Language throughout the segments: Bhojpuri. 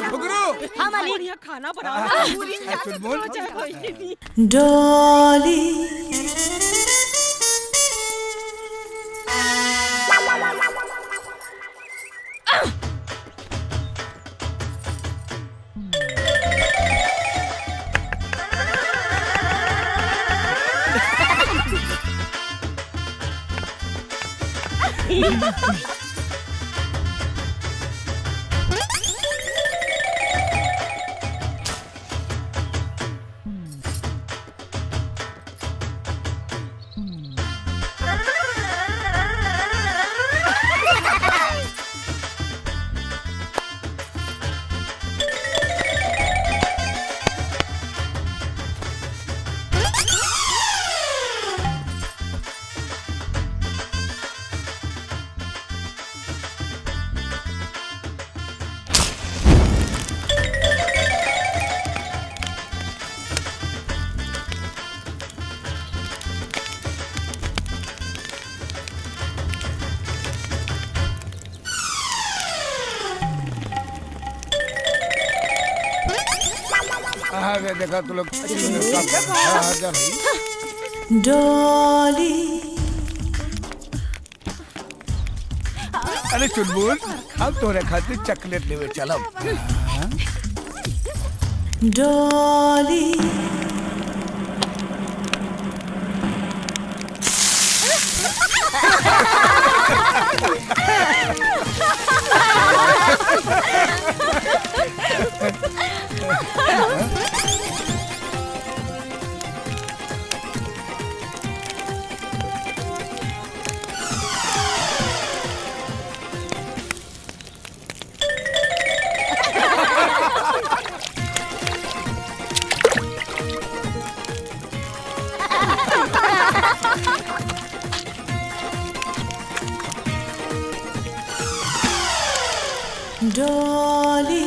घुघरू हाँ मालिक। बढ़िया खाना बनाओ। डॉली देखा तो लोग डॉली अरे चुनबुल अब तोरे खातिर चॉकलेट लेवे चलब। डॉली डॉली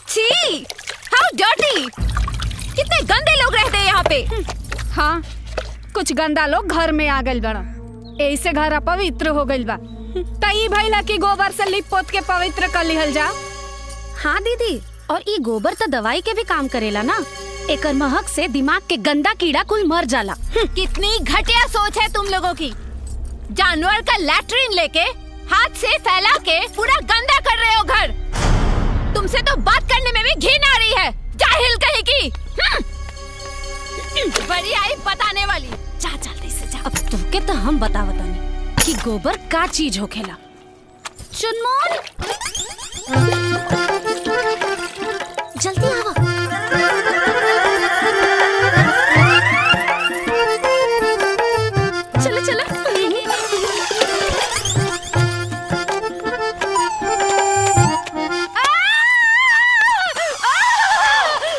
छी, हाउ डर्टी! कितने गंदे लोग रहते हैं यहाँ पे। हाँ, कुछ गंदा लोग घर में आ गइल बड़ा, ऐसे घर अपवित्र हो गइल बा। तई भइला कि गोबर से लिप पोत के पवित्र कर लिहल जा। हाँ दीदी, और ये गोबर तो दवाई के भी काम करेला ना। एकर महक से दिमाग के गंदा कीड़ा कुल मर जाला। कितनी घटिया सोच है तुम लोगों की। जानवर का लैट्रिन लेके हाथ से फैला के पूरा गंदा कर रहे हो घर। तुमसे तो बात करने में भी घिन आ रही है, जाहिल कहीं की। बड़ी आई बताने वाली। जा जल्दी से जा। अब तुमके तो हम बतावतानी कि गोबर का चीज होखेला। चुनमोल जल्दी आवा। चलो चलो।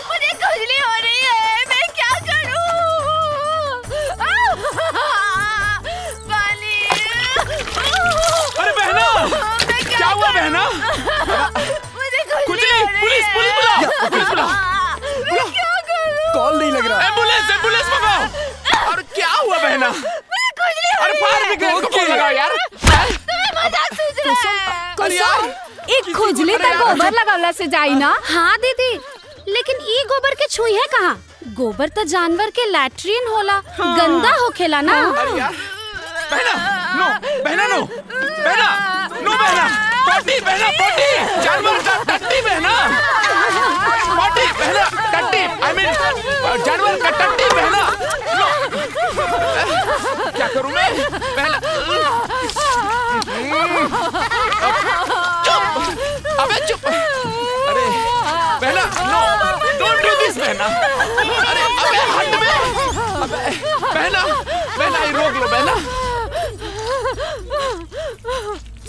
मुझे खुजली हो रही है, मैं क्या करूं? पानी। अरे बहना, क्या हुआ बहना? मुझे पुलिस पुलिस बुलाओ। कॉल नहीं लग रहा। एम्बुलेंस मंगाओ। और क्या हुआ बहना? अरे फायर ब्रिगेड को फोन लगाओ यार। तुम्हें मजाक सूझ रहा है। कुसुम, एक खुजली तक गोबर लगावला से जाई ना। हाँ दीदी, लेकिन ई गोबर के छुई है कहाँ? गोबर तो जानवर के लैट्रिन होला, गंदा होखेला ना। अरे यार बहना, नो बहना, नो बहना, पोटी बहना, पोटी जानवर का टट्टी बहना, पोटी बहना, टट्टी आई मीन जानवर का टट्टी बहना। क्या करूं मैं बहना? चुप, अबे चुप। अरे बहना, नो डोंट डू दिस बहना। अरे अबे हट में। अबे बहना ये रोक लो बहना।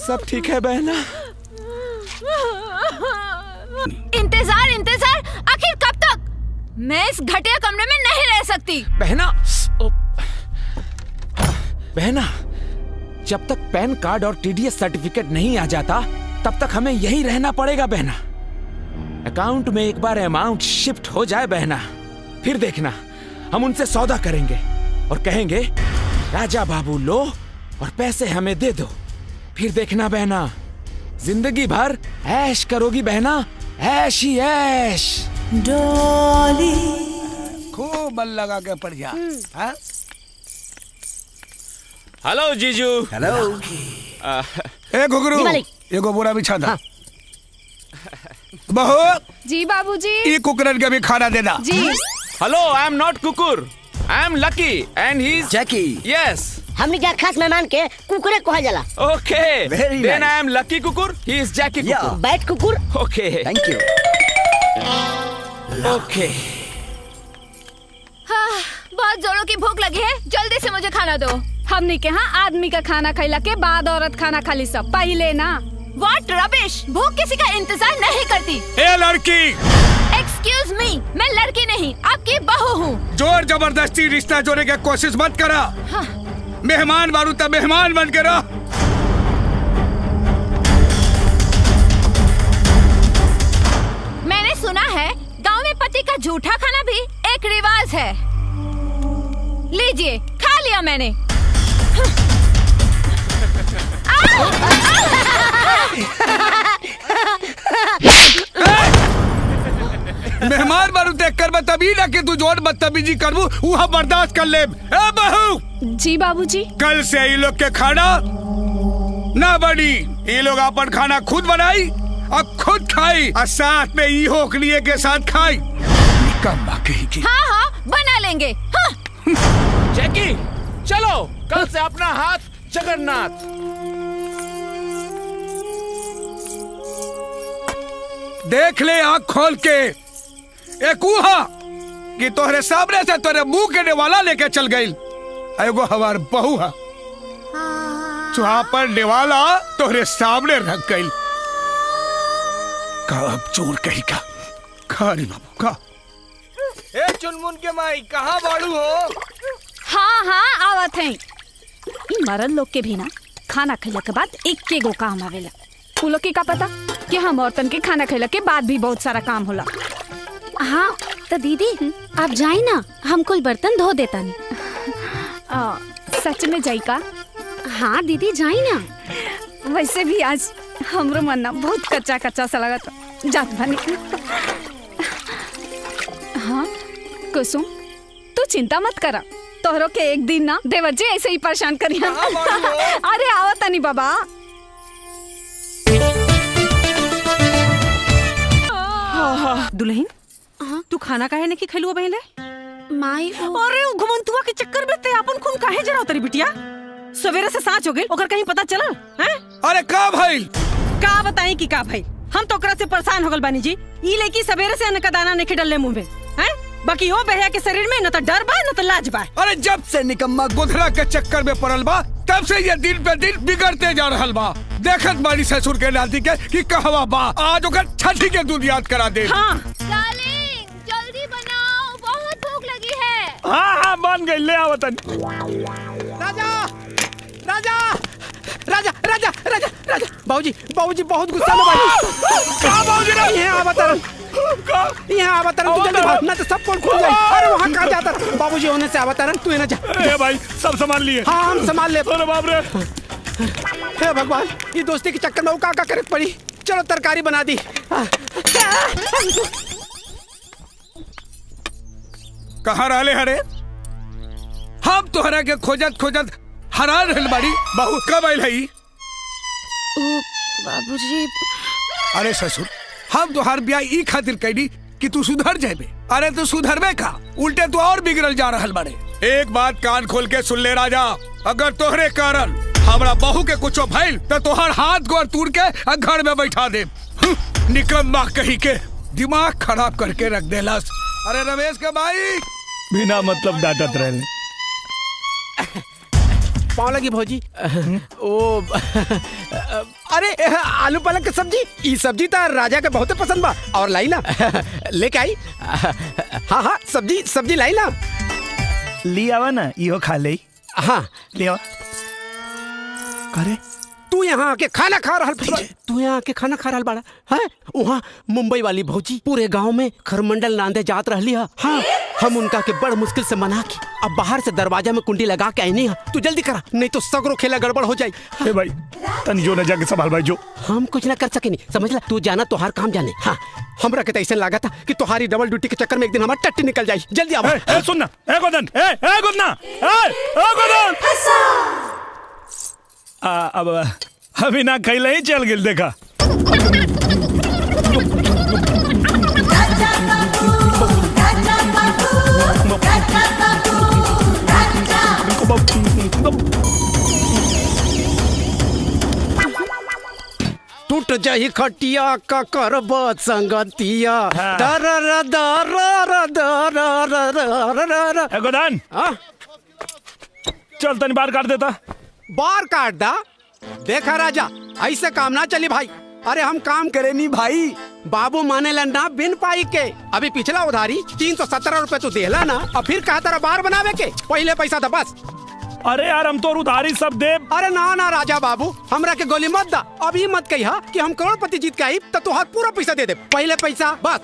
सब ठीक है बहना? इंतजार, आखिर कब तक? मैं इस घटिया कमरे में नहीं रह सकती। बहना, जब तक पैन कार्ड और टीडीएस सर्टिफिकेट नहीं आ जाता तब तक हमें यहीं रहना पड़ेगा बहना। अकाउंट में एक बार अमाउंट शिफ्ट हो जाए बहना, फिर देखना हम उनसे सौदा करेंगे और कहेंगे राजा बाबू लो और पैसे हमें दे दो। फिर देखना बहना, जिंदगी भर ऐश करोगी बहना, ऐश ही ऐश। डॉली खूब बल लगा के पड़ जा। हाँ? हेलो जीजू। हेलो। ए घुघरू, एगो बोरा बिछा दा। बहू, जी बाबूजी। ई कुकरन के भी खाना दे दा। जी। हेलो, आई एम नॉट कुकुर, I am lucky and he is Jackie. Yes. हमने क्या खास मेहमान के कुकुरे कहल जाला। Okay, Very then nice. I am lucky कुकुर, ही इज जैकी Yeah. कुकुर। बैट कुकुर। Okay thank you. ओके। हाँ, बहुत जोरों की भूख लगी है, जल्दी से मुझे खाना दो। हमने के यहाँ आदमी का खाना खैला के बाद औरत खाना खाली सब पहले ना। What rubbish! भूख किसी का इंतजार नहीं करती। ए लड़की, Excuse me, मैं लड़की नहीं, आपकी बहू हूँ। जोर जबरदस्ती रिश्ता जोड़ने की कोशिश मत करा। हाँ। मेहमान बारू तब मेहमान बन के रह। मैंने सुना है गांव में पति का जूठा खाना भी एक रिवाज है। लीजिए, खा लिया मैंने। मेहमान बारू देख कर बतबी ना कि तू जोर बदतमीजी करबू, वहाँ बर्दाश्त कर ले। ए बहू, जी बाबूजी। कल से ये लोग के खाना ना बनी। ये लोग अपन खाना खुद बनाई और खुद खाई और साथ में ई होकलिए के साथ खाई। निकम्मा कहीं की। हाँ हाँ, बना लेंगे। हाँ। जैकी, चलो कल से अपना हाथ जगन्नाथ। देख ले आँख खोल के, एक उहा कि तोहरे सामने से तोरे मुंह के नेवाला लेके चल गई। एगो हमार बहू है, चुहा पर नेवाला तोहरे सामने रख गई। का अब चोर कहीं का खा रे बाबू का। ए चुनमुन के माई, कहाँ बाड़ू हो? हाँ हाँ, आवत हैं। इ मरद लोग के भी ना खाना खैला के बाद एक गो काम आवेला। उ लोग के का पता कि हम औरतन के खाना खैला के बाद भी बहुत सारा काम होला। हाँ, तो दीदी आप जाई ना, हम कुल बर्तन धो देता नहीं। सच में जाई का? हाँ दीदी, जाई ना। वैसे भी आज हमरो मन ना बहुत कच्चा कच्चा सा लगा था। जात बनी। हाँ कुसुम, तू चिंता मत करा, तोहरो के एक दिन ना देवर जी ऐसे ही परेशान करिया। अरे आओ तनी बाबा। दुल्हन, तू खाना काहे नहीं खैलुआ बहले? माई अरे घुमंतुआ के चक्कर में ते अपन खून काहे जराव तरी बिटिया? सवेरे से सांच हो गई, ओकर कहीं पता चलल? हैं? अरे का भाई? का बताई कि का भाई? हम तो ओकरा से परेशान हो गल बानी जी। ई लेकी सवेरे से अन्न का दाना नहीं डलले मुंह में, हैं? बाकी वो बहया के शरीर में न तो डर बा न तो लाज बा। अरे जब से निकम्मा गोधरा के चक्कर में पड़ल बा, तब से ये दिन पे दिन बिगड़ते जा रहल बा। देखत बानी ससुर के नाती के कि कहवा बा, आज ओकर छठी के दूध याद करा दे। हाँ डार्लिंग, जल्दी बनाओ, बहुत भूख लगी है। हाँ हाँ, बन गई, ले आवतन। राजा राजा राजा राजा राजा राजा बाबूजी बाबूजी बहुत गुस्सा में बाजी। का बाबूजी रे? यहाँ अवतरण, यहाँ अवतरण, तू जल्दी भाग, ना तो सब कौन खुल जाए। अरे वहाँ कहाँ जाता? बाबूजी होने से अवतरण, तू ना जा। ए भाई, सब सामान लिए। हाँ हम संभाल ले। अरे बाप रे। हे भगवान, ये दोस्ती के चक्कर में वो का करे पड़ी। चलो तरकारी बना दी। कहाँ रहले हरे? हम तोहरा के खोजत खोजत हरा रहल बाड़ी। बहू कब आइल हई? बाबूजी, अरे ससुर, हम तोहार ब्याह ई खातिर कैली कि तू सुधर जाबे। अरे तू सुधरबे का, उल्टे तू और बिगड़ल जा रहल बाड़े। एक बात कान खोल के सुन ले राजा, अगर तोहरे कारण हमरा बहू के कुछो भइल तो तोहार हाथ गोर तोड़ के घर में बैठा दे। निकम्मा कहीं के दिमाग खराब करके रख देलस। अरे रमेश के भाई बिना मतलब डांटत रहले। पाव लगी भौजी। ओ अरे आलू पालक की सब्जी, ई सब्जी तो राजा के बहुत पसंद बा। और लाई ना लेके आई। हाँ हाँ, सब्जी सब्जी लाई ना। ली आवा ना, इहो खा ले। हाँ ले आवा। करे तू यहाँ आके खाना खा रहा तू यहाँ आके खाना खा रहा बाड़ा है? वहाँ मुंबई वाली भौजी पूरे गांव में खरमंडल नांदे जात रहली है। हाँ, हम उनका के बड़ मुश्किल से मना के अब बाहर से दरवाजा में कुंडी लगा के आई नहीं है। तू जल्दी करा, नहीं तो सगरो खेला गड़बड़ हो जाए। ए भाई तनी जो न जाके संभाल भाई जो। हम कुछ ना कर सके नहीं, समझ ला। तू जाना तो हर काम जाने। हाँ, हमरा के ऐसे लगा था कि तुम्हारी डबल ड्यूटी के चक्कर में एक दिन हमारी टट्टी निकल जाए। जल्दी आओ। ए सुन ना, ए गोदन, ए गोदना, ए गोदन। अब अभी ना खैले ही चल गिल देखा। टूट जाही खटिया का करब संगतिया। दर दर दर ए गोदन, चल तनी बार काट देता। बार काट दा। देखा राजा, ऐसे काम ना चली भाई। अरे हम काम करे नहीं भाई, बाबू माने ला ना बिन पाई के। अभी पिछला उधारी 317 रुपए तो देला ना, अब फिर कहा तारा बार बनावे के। पहले पैसा था बस। अरे यार हम तो उधारी सब दे। अरे ना ना राजा बाबू, हमरा के गोली मत दा। अभी मत कहिया कि हम करोड़पति जीत के आई तो तुहार पूरा पैसा दे दे। पहले पैसा बस।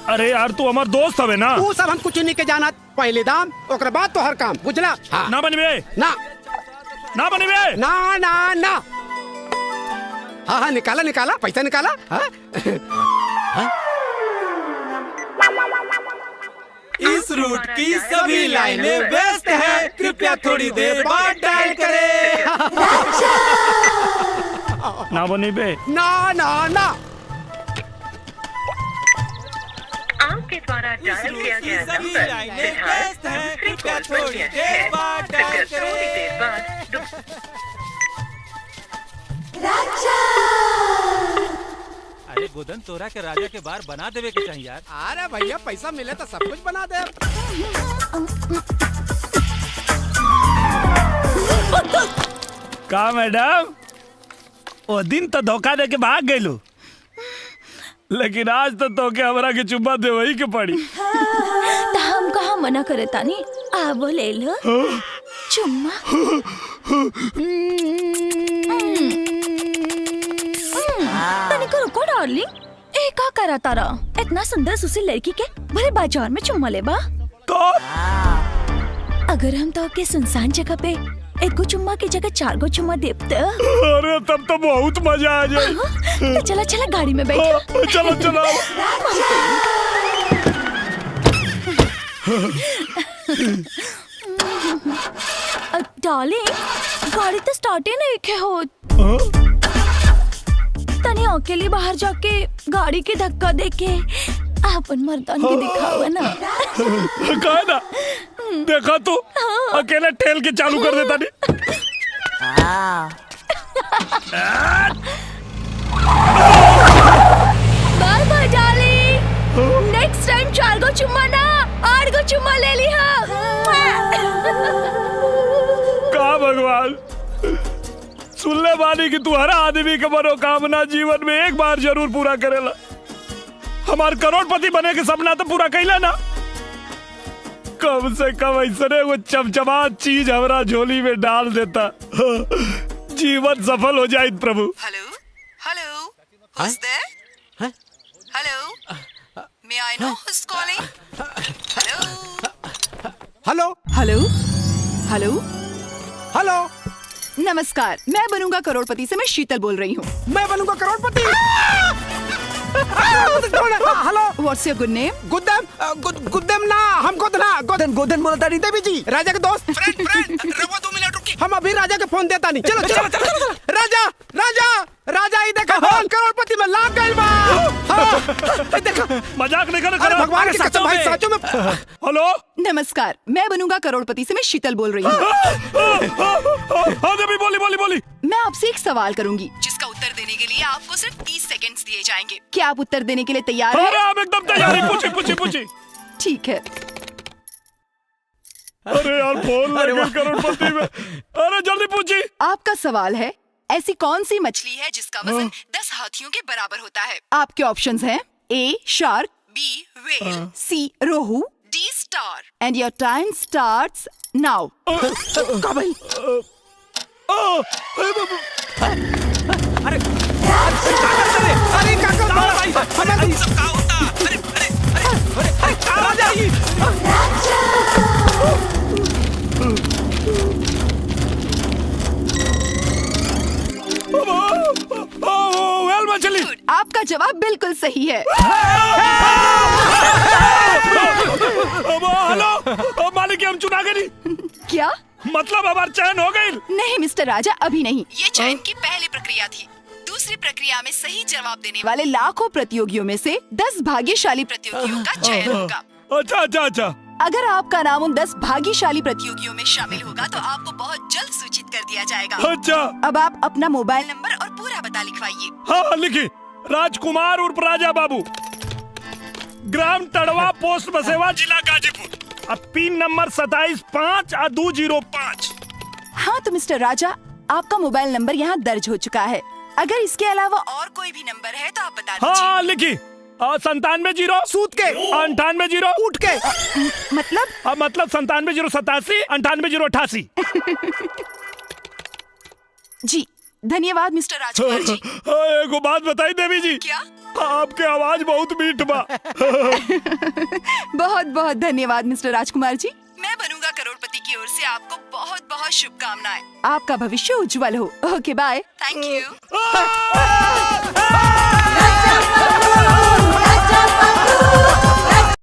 अरे यार तू हमार दोस्त हवे ना। तू सब हम कुछ नहीं के जानत। पहले दाम ओकरे बाद तो हर काम, बुझला? हाँ। ना बनबे ना ना बनबे ना ना ना। हाँ हाँ निकाला निकाला, पैसा निकाला। हाँ? हाँ? इस रूट की सभी लाइनें व्यस्त हैं, कृपया थोड़ी देर बाद डायल करें। ना बनबे ना ना ना। आपके द्वारा डायल किया गया नंबर व्यस्त हैं, कृपया थोड़ी देर बाद डायल करें। अरे गोदन, तोरा के राजा के बार बना देवे के चाहिए यार। अरे भैया पैसा मिले तो सब कुछ बना दे। का मैडम, वो दिन तो धोखा दे के भाग गइलू, लेकिन आज तो के हमरा के चुम्मा देवही के पड़ी। तो हम कहाँ मना करे तानी, आबो ले लो चुम्मा। तनिको रुको डार्लिंग, ए का करा तारा? इतना सुंदर सुसी लड़की के भले बाजार में चुम्मा लेबा? तो अगर हम तो के सुनसान जगह पे एक गो चुम्मा की जगह 4 गो चुम्मा देते। अरे तब तो बहुत मजा आ जाए। तो चला चला गाड़ी में बैठो। चलो चलो। डार्लिंग, गाड़ी तो स्टार्ट ही नहीं के हो। तनी अकेले बाहर जाके गाड़ी के धक्का देके अपन मर्दान के दिखावा ना। कहा ना, देखा तू अकेले ठेल के चालू कर देता नहीं। Bye bye darling, next time 4 गो चुम्मा ना 8 गो चुम्मा ले ली। का भगवान, सुनले बानी कि तू हर आदमी के मनोकामना जीवन में एक बार जरूर पूरा करेला। हमार करोड़पति बने के सपना तो पूरा कैला ना। कम से कम ऐसे वो चमचमात चीज हमारा झोली में डाल देता, जीवन सफल हो जाए प्रभु। Hello hello, who's there? Hello, may I know who's calling? Hello hello hello hello hello. नमस्कार, मैं बनूंगा करोड़पति से मैं शीतल बोल रही हूँ। मैं बनूंगा करोड़पति। Hello, what's your good name? गुद्देम ना, हम गोदन बोलता नहीं देवी जी, राजा के दोस्त। फ्रेंड रवो 2 मिनट रुकी, हम अभी राजा के फोन देता नहीं। चलो चलो चलो। राजा राजा राजा, ये देखा फोन करोड़पति में लाग गइल बा। हां देखा, मजाक नहीं कर। भगवान की कसम भाई, सचो में। हेलो नमस्कार, मैं बनूंगा करोड़पति से मैं शीतल बोल रही हूँ। हाँ देवी, बोली। मैं आपसे एक सवाल करूंगी जिसका उत्तर देने के लिए आपको सिर्फ 30 सेकंड्स दिए जाएंगे। क्या आप उत्तर देने के लिए तैयार हैं? अरे आप एकदम तैयार हैं। पूछी। ठीक है। अरे यार फोन लग गया करोड़पति में। अरे जल्दी पूछी। आपका सवाल है, ऐसी कौन सी मछली है जिसका वजन 10 हाथियों के बराबर होता है? आपके ऑप्शंस हैं A shark, B whale, C रोहू, D star. And your time starts now. का भाई अरे अरे काका अरे सब कहाँ होता? अरे कहाँ राजा? वेल मछली। आपका जवाब बिल्कुल सही है। हेलो मालिक, हम चुना गए नहीं। क्या मतलब हमार चयन हो गई? नहीं मिस्टर राजा, अभी नहीं। ये चयन की पहली प्रक्रिया थी। दूसरी प्रक्रिया में सही जवाब देने वाले लाखों प्रतियोगियों में से 10 भाग्यशाली प्रतियोगियों का चयन होगा। अच्छा अच्छा अच्छा। अगर आपका नाम उन 10 भाग्यशाली प्रतियोगियों में शामिल होगा तो आपको बहुत जल्द सूचित कर दिया जाएगा। अच्छा। अब आप अपना मोबाइल नंबर और पूरा पता लिखवाइए। हाँ लिखी। राजकुमार उर्फ राजा बाबू, ग्राम तड़वा, पोस्ट बसेवा, जिला गाजीपुर। अब पिन नंबर 275205। हाँ तो मिस्टर राजा, आपका मोबाइल नंबर यहाँ दर्ज हो चुका है। अगर इसके अलावा और कोई भी नंबर है तो आप बता दीजिए। हाँ लिखी। 97 सूत के 98 उठ के मतलब 97 87 98 88। जी धन्यवाद मिस्टर राजकुमार जी। एगो बात बताई देवी जी। क्या? आपके आवाज बहुत मीठ बा। बहुत बहुत धन्यवाद मिस्टर राजकुमार जी। मैं बनूंगा करोड़पति की ओर से आपको बहुत बहुत शुभकामनाएं। आपका भविष्य उज्जवल हो। ओके बाय। Thank you.